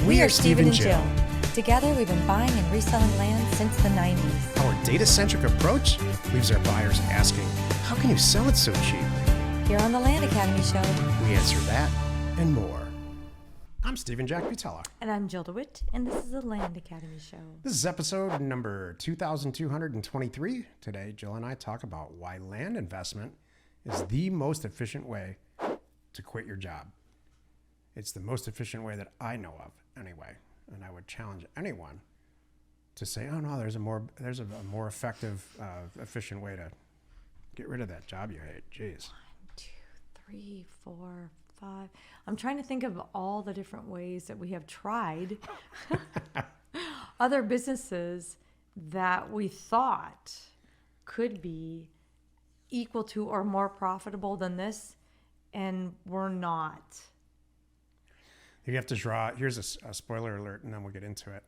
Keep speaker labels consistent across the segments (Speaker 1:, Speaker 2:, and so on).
Speaker 1: We are Steve and Jill.
Speaker 2: Together, we've been buying and reselling land since the 90s.
Speaker 1: Our data-centric approach leaves our buyers asking, how can you sell it so cheap?
Speaker 2: Here on the Land Academy Show,
Speaker 1: We answer that and more. I'm Stephen Jack Butella.
Speaker 2: and I'm Jill DeWitt, and this is the Land Academy Show.
Speaker 1: This is episode number 2223. Today, Jill and I talk about why land investment is the most efficient way to quit your job. It's the most efficient way that I know of, anyway. And I would challenge anyone to say, "Oh no, there's a more effective, efficient way to get rid of that job you hate." Jeez.
Speaker 2: 1, 2, 3, 4, 5. I'm trying to think of all the different ways that we have tried other businesses that we thought could be equal to or more profitable than this, and we're not.
Speaker 1: You have to draw. Here's a spoiler alert, and then we'll get into it.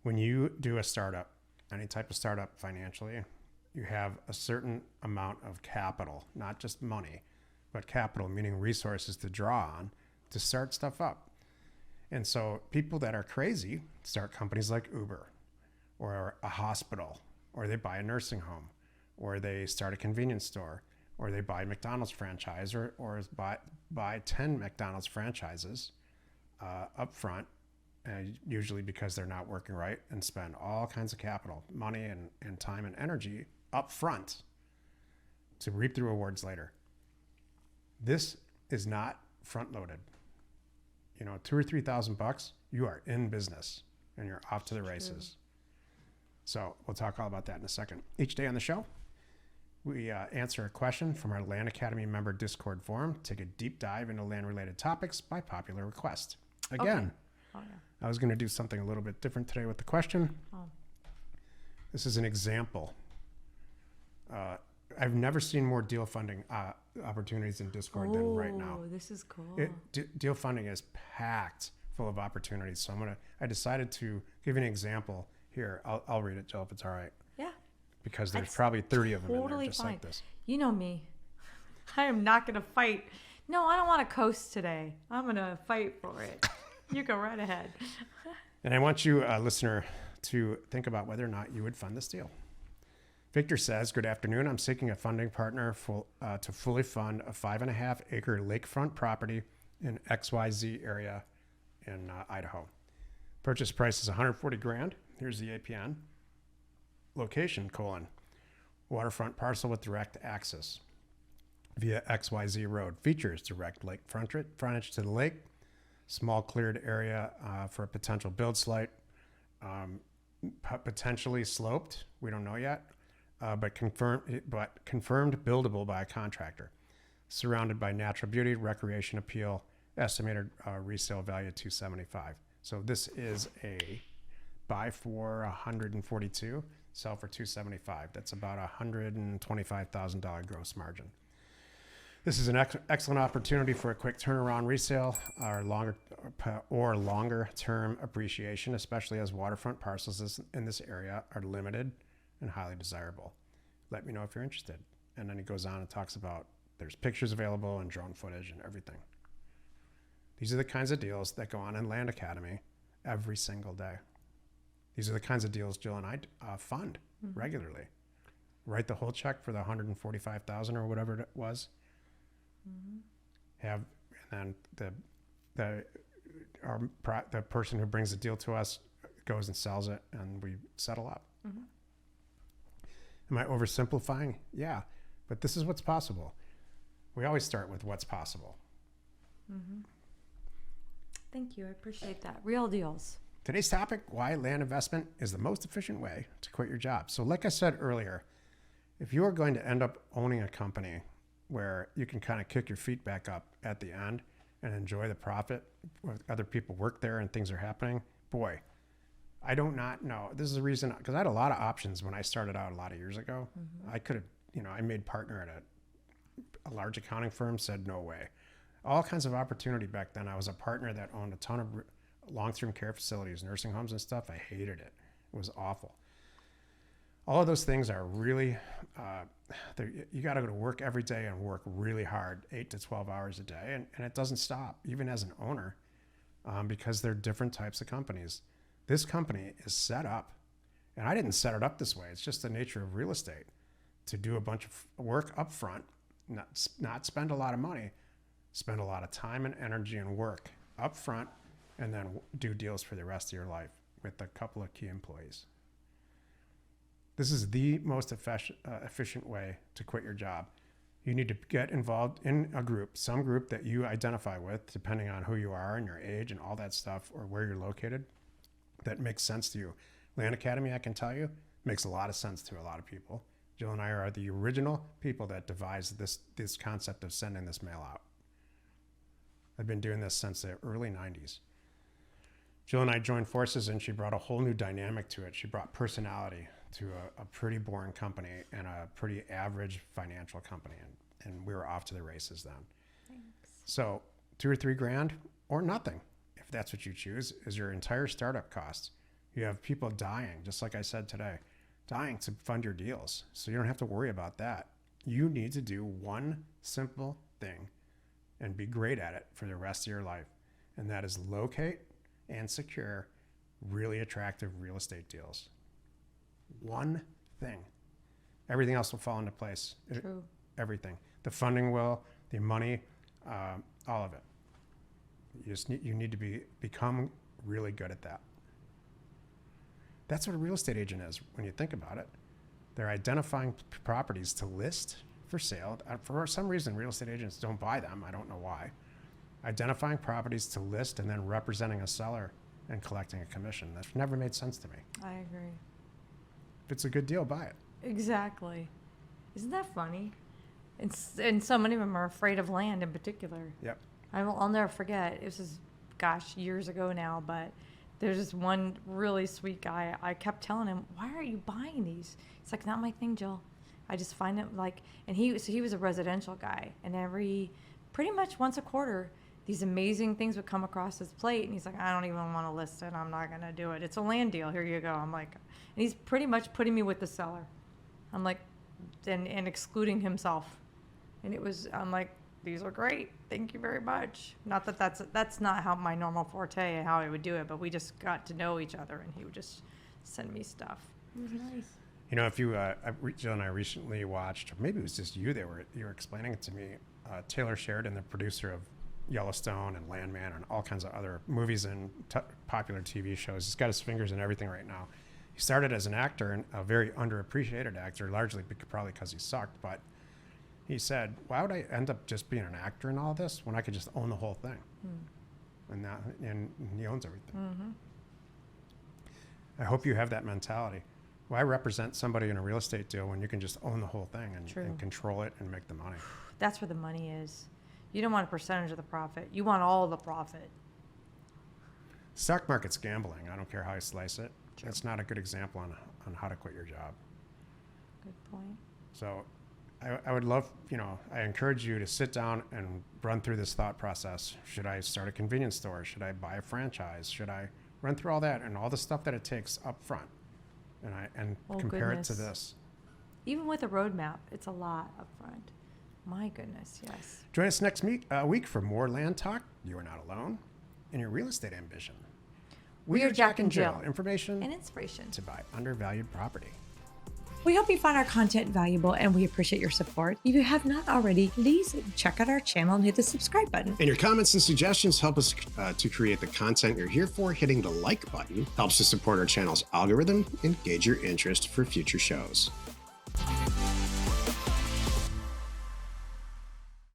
Speaker 1: When you do a startup, any type of startup financially, you have a certain amount of capital, not just money, but capital, meaning resources to draw on to start stuff up. And so people that are crazy start companies like Uber or a hospital, or they buy a nursing home, or they start a convenience store, or they buy a McDonald's franchise, or buy 10 McDonald's franchises up front, usually because they're not working right, and spend all kinds of capital, money, and time and energy up front to reap the rewards later. This is not front loaded. You know, $2,000 or $3,000, you are in business and you're off to the races. So we'll talk all about that in a second. Each day on the show, we answer a question from our Land Academy member Discord forum, take a deep dive into land-related topics by popular request. Again,
Speaker 2: Okay. Oh, yeah.
Speaker 1: I was going to do something a little bit different today with the question.
Speaker 2: Oh.
Speaker 1: This is an example. I've never seen more deal funding opportunities in Discord than right now.
Speaker 2: Oh, this is cool.
Speaker 1: Deal funding is packed full of opportunities. So I decided to give you an example here. I'll read it, Jill, if it's all right.
Speaker 2: Yeah.
Speaker 1: Because there's probably 30 of them in there
Speaker 2: Totally
Speaker 1: just
Speaker 2: fine.
Speaker 1: like this.
Speaker 2: You know me. I am not going to fight. No, I don't want to coast today. I'm going to fight for it. You go right ahead.
Speaker 1: And I want you, listener, to think about whether or not you would fund this deal. Victor says, good afternoon. I'm seeking a funding partner to fully fund a 5.5 acre lakefront property in XYZ area in Idaho. Purchase price is $140,000. Here's the APN. Location, waterfront parcel with direct access via XYZ road. Features direct lake frontage to the lake, small cleared area for a potential build site, potentially sloped. We don't know yet, but confirmed buildable by a contractor. Surrounded by natural beauty, recreation appeal, estimated resale value $275. So this is a buy for $142, sell for $275. That's about $125,000 gross margin. This is an excellent opportunity for a quick turnaround resale or longer term appreciation, especially as waterfront parcels in this area are limited and highly desirable. Let me know if you're interested. And then he goes on and talks about there's pictures available and drone footage and everything. These are the kinds of deals that go on in Land Academy every single day. These are the kinds of deals Jill and I fund regularly. Write the whole check for the $145,000 or whatever it was. And then the person who brings the deal to us goes and sells it, and we settle up. Am I oversimplifying? Yeah, but this is what's possible. We always start with what's possible.
Speaker 2: Thank you. I appreciate that. Real deals.
Speaker 1: Today's topic, why land investment is the most efficient way to quit your job. So like I said earlier, if you are going to end up owning a company where you can kind of kick your feet back up at the end and enjoy the profit with other people work there and things are happening, boy, I don't not know. This is the reason, because I had a lot of options when I started out a lot of years ago. I could have, I made partner at a large accounting firm, said no way. All kinds of opportunity back then. I was a partner that owned a ton of long-term care facilities, nursing homes and stuff. I hated it. It was awful. All of those things are really, you got to go to work every day and work really hard, 8 to 12 hours a day. And it doesn't stop. Even as an owner, because they're different types of companies. This company is set up, and I didn't set it up this way. It's just the nature of real estate to do a bunch of work up front, not spend a lot of money, spend a lot of time and energy and work up front, and then do deals for the rest of your life with a couple of key employees. This is the most efficient way to quit your job. You need to get involved in a group, some group that you identify with, depending on who you are and your age and all that stuff, or where you're located, that makes sense to you. Land Academy, I can tell you, makes a lot of sense to a lot of people. Jill and I are the original people that devised this concept of sending this mail out. I've been doing this since the early 90s. Jill and I joined forces, and she brought a whole new dynamic to it. She brought personality to a pretty boring company and a pretty average financial company, and we were off to the races then.
Speaker 2: Thanks.
Speaker 1: So $2 or $3 grand or nothing, if that's what you choose, is your entire startup cost. You have people dying, just like I said today, dying to fund your deals. So you don't have to worry about that. You need to do one simple thing and be great at it for the rest of your life. And that is locate and secure really attractive real estate deals. One thing. Everything else will fall into place.
Speaker 2: True.
Speaker 1: Everything. The funding will, the money, all of it. You need to become really good at that. That's what a real estate agent is when you think about it. They're identifying properties to list for sale. For some reason, real estate agents don't buy them. I don't know why. Identifying properties to list and then representing a seller and collecting a commission. That's never made sense to me.
Speaker 2: I agree.
Speaker 1: If it's a good deal, buy it.
Speaker 2: Exactly. Isn't that funny? And so many of them are afraid of land in particular.
Speaker 1: Yep.
Speaker 2: I'll never forget. It was, years ago now, but there's this one really sweet guy. I kept telling him, why are you buying these? It's like, not my thing, Jill. I just find it like, and he was a residential guy, and pretty much once a quarter, these amazing things would come across his plate, and he's like, I don't even want to list it. I'm not going to do it. It's a land deal. Here you go. I'm like, and he's pretty much putting me with the seller. I'm like, and excluding himself. And I'm like, these are great. Thank you very much. Not that that's not how my normal forte, how I would do it, but we just got to know each other, and he would just send me stuff. It was nice.
Speaker 1: You know, if you, Jill and I recently watched, or maybe it was just you were explaining it to me, Taylor Sheridan, the producer of Yellowstone and Landman and all kinds of other movies and popular TV shows. He's got his fingers in everything right now. He started as an actor, and a very underappreciated actor, largely probably because he sucked, but he said, why would I end up just being an actor in all this when I could just own the whole thing? And he owns everything.
Speaker 2: Mm-hmm.
Speaker 1: I hope you have that mentality. Why represent somebody in a real estate deal when you can just own the whole thing and control it and make the money?
Speaker 2: That's where the money is. You don't want a percentage of the profit. You want all of the profit.
Speaker 1: Stock market's gambling. I don't care how you slice it.
Speaker 2: True.
Speaker 1: That's not a good example on how to quit your job.
Speaker 2: Good point.
Speaker 1: So I would love, I encourage you to sit down and run through this thought process. Should I start a convenience store? Should I buy a franchise? Should I run through all that and all the stuff that it takes up front and compare it to this?
Speaker 2: Even with a roadmap, it's a lot up front. My goodness, yes.
Speaker 1: Join us next week for more land talk. You are not alone in your real estate ambition.
Speaker 2: We are Jack and Jill.
Speaker 1: Information
Speaker 2: and inspiration
Speaker 1: to buy undervalued property.
Speaker 3: We hope you found our content valuable, and we appreciate your support. If you have not already, please check out our channel and hit the subscribe button.
Speaker 4: And your comments and suggestions help us to create the content you're here for. Hitting the like button helps to support our channel's algorithm and gauge your interest for future shows.